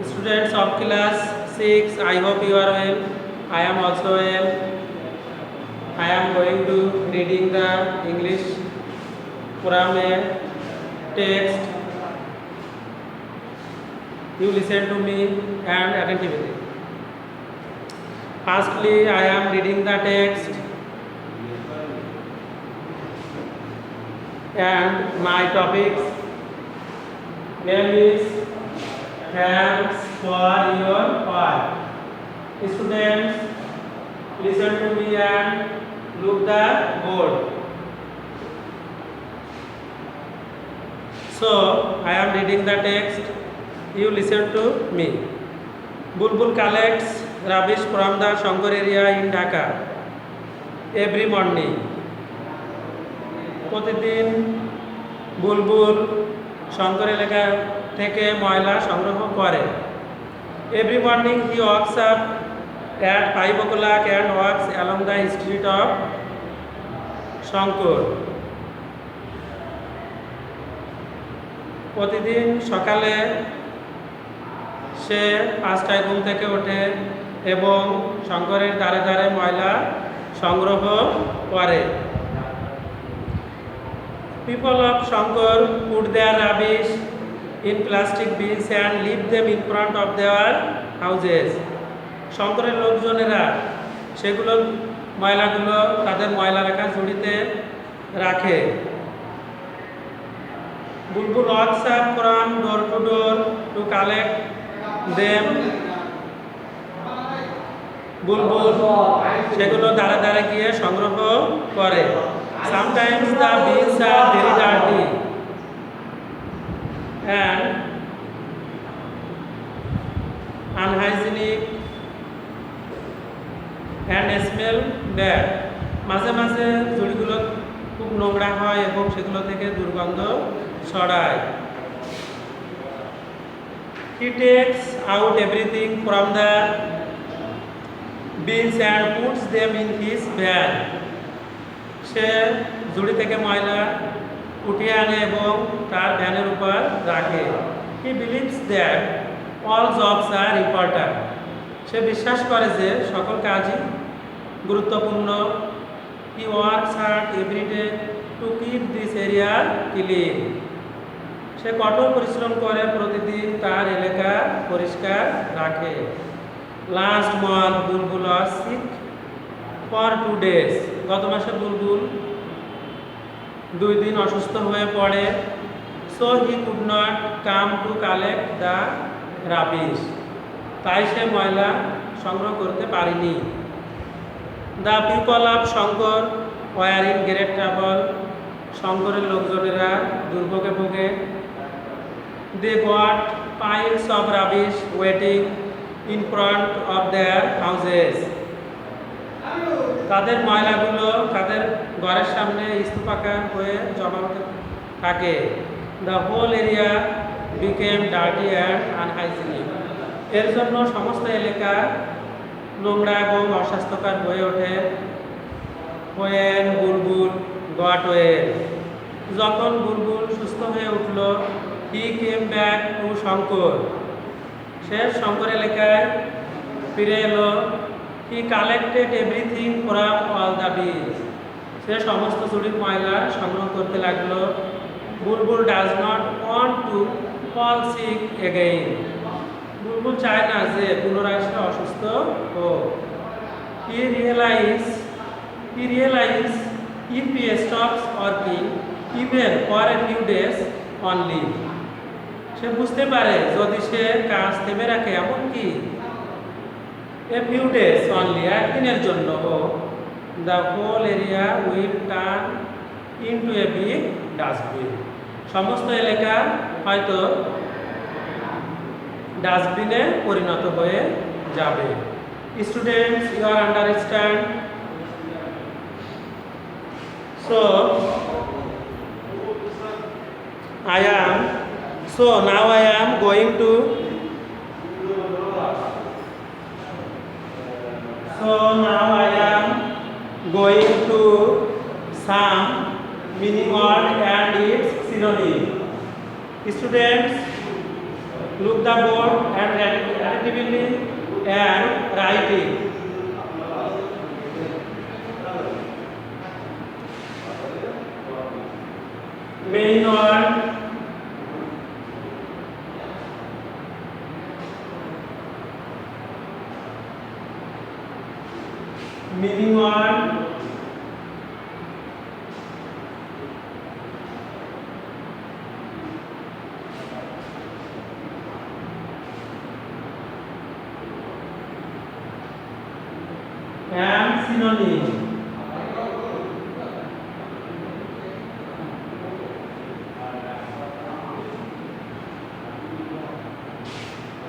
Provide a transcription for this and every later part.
Students of class 6, I hope you are well. I am also well. I am going to reading the English Quran text. You listen to me and attentively. Firstly, I am reading the text and my topics name is thanks for your call. Students, listen to me and look the board. So, I am reading the text. You listen to me. Bulbul collects rubbish from the Shankar area in Dhaka every morning. প্রতিদিন বুলবুল শঙ্কর এলাকা থেকে ময়লা সংগ্রহ করে। Every morning he walks up at 5 o'clock and walks along the street of Shankar. প্রতিদিন সকালে সে 5টায় ঘুম থেকে ওঠে এবং শঙ্করের ধারে ধারে ময়লা সংগ্রহ করে। People of Shankar put their rubbish in plastic bins and leave them in front of their houses. শঙ্করের লোকজনেরা সেগুলো ময়লাগুলো তাদের ময়লা রাখা ঝুড়িতে রাখে। বুলবুল walks up from door to door to collect them. বুলবুল সেগুলো দ্বারা দ্বারা গিয়ে সংগ্রহ করে। Sometimes the bins are very dirty and unhygienic and smell bad. মাঝে মাঝে ঝুড়িগুলো খুব নোংরা হয় এবং সেগুলো থেকে দুর্গন্ধ ছড়ায়। He takes out everything from the bins and puts them in his van. সে ঝুড়ি থেকে ময়লা উঠিয়ে আনে এবং তার ভ্যানের উপর রাখে। He believes that all jobs are important. সে বিশ্বাস করে যে সকল কাজই গুরুত্বপূর্ণ। He works hard every day to keep this area clean. সে কঠোর পরিশ্রম করে প্রতিদিন তার এলাকা পরিষ্কার রাখে। Last month Bulbul was sick for 2 days. গত মাসে বুলবুল 2 দিন অসুস্থ হয়ে পড়ে। So he could not come to collect the rubbish. তাই সে ময়লা সংগ্রহ করতে পারেনি। The people of Shankar were in great trouble. শঙ্করের লোকজনেরা দুর্ভোগে ভোগে। They got piles of rubbish waiting in front of their houses. তাদের ময়লাগুলো তাদের ঘরের সামনে স্তূপাকার হয়ে জমা হতে থাকে। The whole area became dirty and unhygienic. এর জন্য সমস্ত এলাকা নোংরা এবং অস্বাস্থ্যকর হয়ে ওঠে। When বুলবুল got well, যখন বুলবুল সুস্থ হয়ে উঠল, he came back to Shankar, সে শঙ্কর এলাকায় ফিরে এলো। He collected everything from all the bins. সে সমস্ত ঝুড়ির ময়লা সংগ্রহ করতে লাগলো। বুলবুল does not want to fall sick again. বুলবুল চায় না যে পুনরায় সে অসুস্থ হোক। He realized if he stops working even for a few days only. সে বুঝতে পারে যদি সে কাজ থেমে রাখে এমনকি a few days only, একদিনের জন্য, the whole area will turn into a big dustbin. সমস্ত এলাকা হয়তো ডাস্টবিনে পরিণত হয়ে যাবে। Students, you are understand? So now I am going to some meaning word and its synonym. Students, look the board and effectively and writing. Main word, meaning word, and synonym.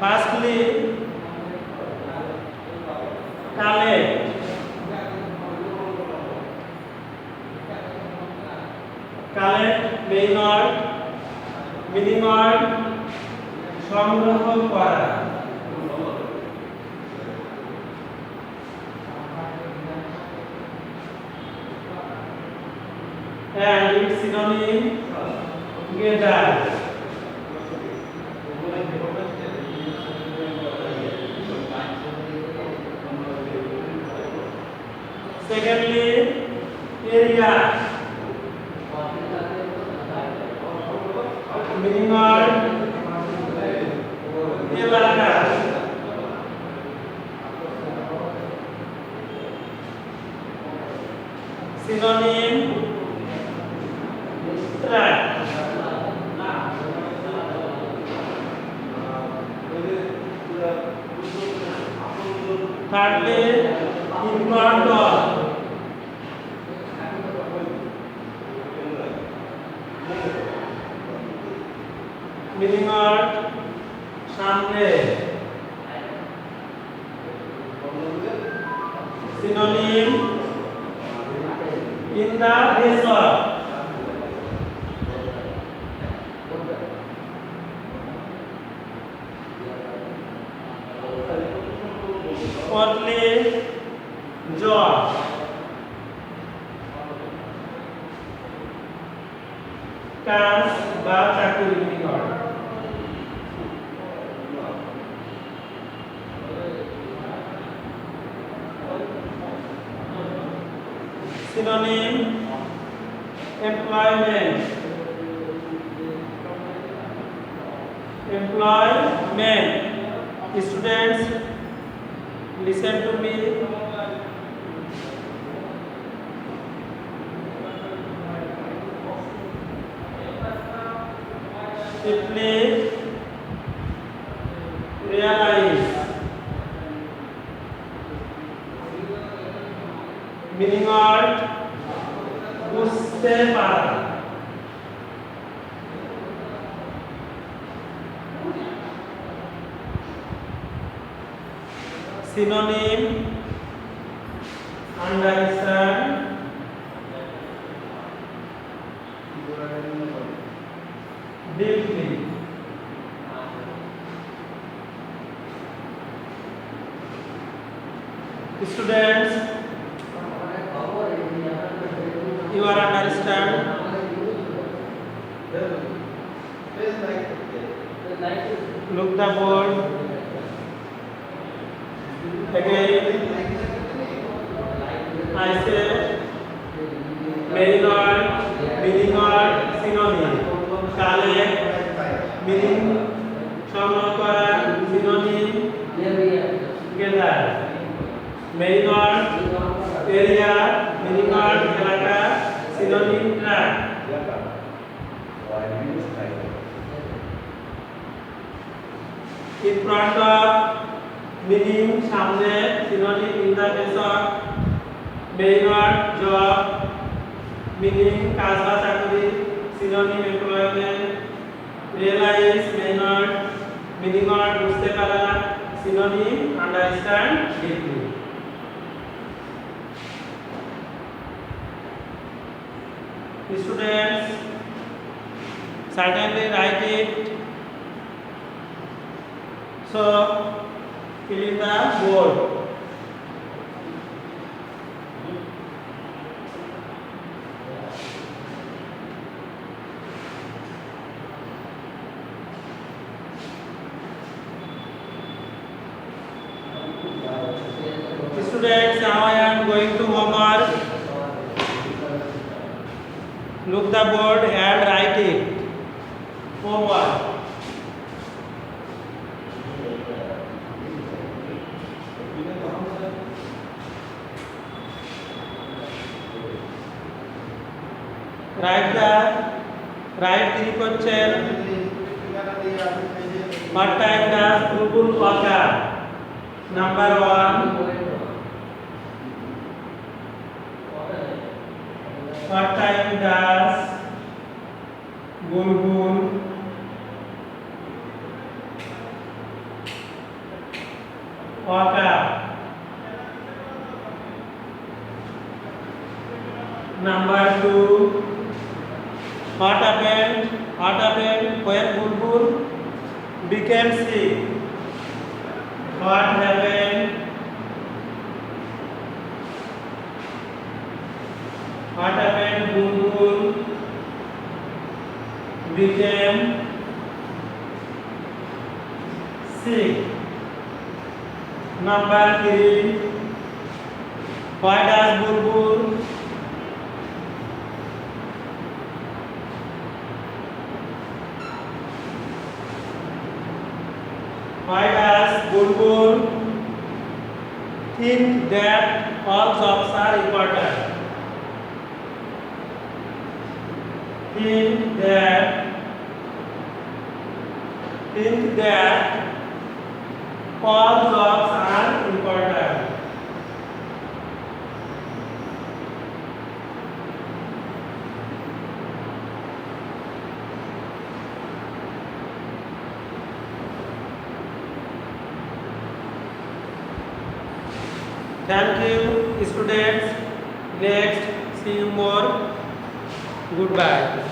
Firstly, collect. Collect main word, meaning word, সংগ্রহ করা। And its synonym, gather. Secondly, area. Meaning word, এলাকা। Synonym, tract. Thirdly, in front of. Meaning word, সামনে। Synonym, in the face of. Fourthly, job. কাজ বা চাকরি meaning word. Synonym, employment. Employment. Students, listen to me. Fifthly, realize. Meaning word, বুঝতে পারা। Synonym, understand, deeply. Students, you are understand. Look the board. Again, I say main word, meaning word, synonym. Collect, meaning সংগ্রহ করা, synonym, gather. Main word, area, meaning word, এলাকা, synonym, tract. In front of, meaning সামনে, synonym, in the face of. Main word, job, meaning কাজ বা চাকরি, synonym, employment. Realize, main word, meaning word, বুঝতে পারা, synonym, understand, deeply. Students, certainly write it. So, fill in the board. Students, now I am going to homework. Look the board and write it. Homework. Write the question. What time does Google occur? Number 1. What time does Bulbul occur? Number 2. What happened when Bulbul became sick? What happened? What happened? Bulbul became sick. Number 3. Why does Bulbul think that all jobs are important? Think that all jobs are important. Thank you, students. Next, see you more. Goodbye.